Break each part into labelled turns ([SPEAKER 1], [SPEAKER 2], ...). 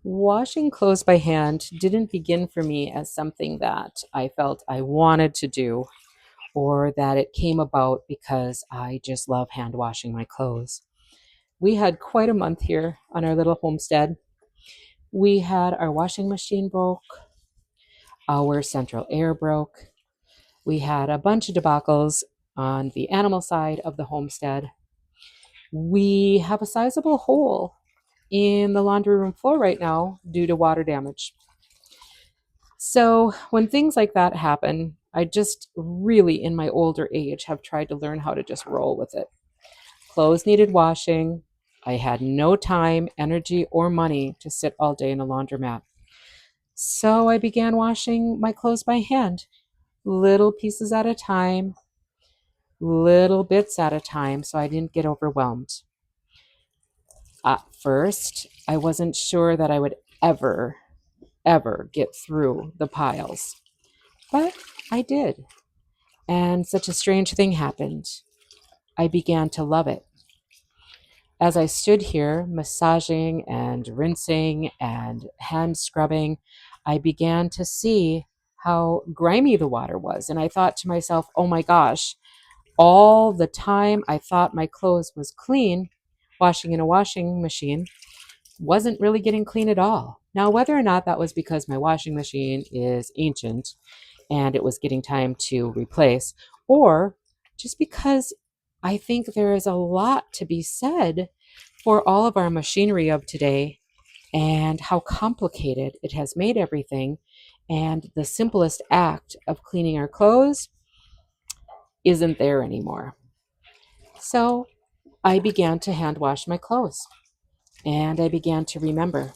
[SPEAKER 1] Washing clothes by hand didn't begin for me as something that I felt I wanted to do or that it came about because I just love hand washing my clothes. We had quite a month here on our little homestead. We had our washing machine broke, our central air broke. We had a bunch of debacles on the animal side of the homestead. We have a sizable hole in the laundry room floor right now due to water damage. So when things like that happen, I just really, in my older age, have tried to learn how to just roll with it. Clothes needed washing. I had no time, energy, or money to sit all day in a laundromat. So I began washing my clothes by hand, little pieces at a time, little bits at a time, so I didn't get overwhelmed. At first, I wasn't sure that I would ever get through the piles, but I did. And such a strange thing happened. I began to love it. As I stood here, massaging and rinsing and hand scrubbing, I began to see how grimy the water was. And I thought to myself, oh my gosh, all the time I thought my clothes was clean, washing in a washing machine wasn't really getting clean at all. Now, whether or not that was because my washing machine is ancient and it was getting time to replace, or just because I think there is a lot to be said for all of our machinery of today and how complicated it has made everything. And the simplest act of cleaning our clothes isn't there anymore. So I began to hand wash my clothes and I began to remember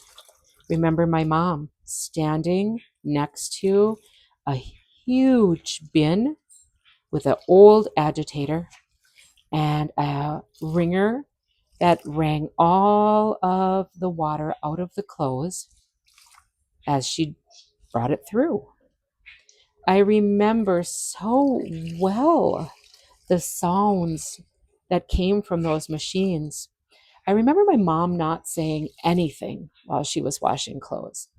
[SPEAKER 1] my mom standing next to a huge bin with an old agitator and a wringer that wrung all of the water out of the clothes as she brought it through. I remember so well the sounds that came from those machines. I remember my mom not saying anything while she was washing clothes.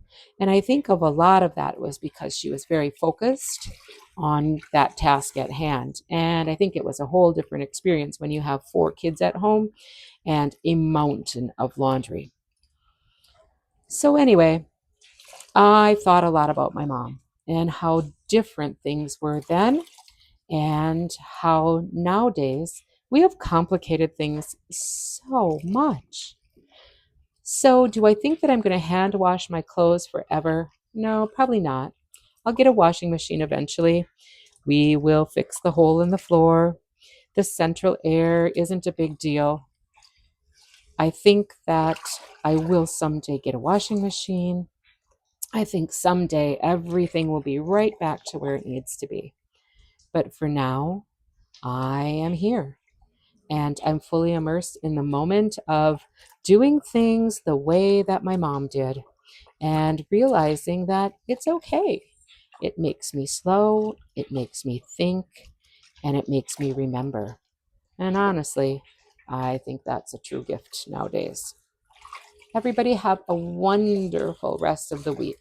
[SPEAKER 1] And I think of a lot of that was because she was very focused on that task at hand. And I think it was a whole different experience when you have 4 kids at home and a mountain of laundry. So, anyway, I thought a lot about my mom and how different things were then and how nowadays we have complicated things so much. So, do I think that I'm going to hand wash my clothes forever? No, probably not. I'll get a washing machine eventually. We will fix the hole in the floor. The central air isn't a big deal. I think that I will someday get a washing machine. I think someday everything will be right back to where it needs to be. But for now, I am here and I'm fully immersed in the moment of doing things the way that my mom did and realizing that it's okay. It makes me slow, it makes me think, and it makes me remember. And honestly, I think that's a true gift nowadays. Everybody have a wonderful rest of the week.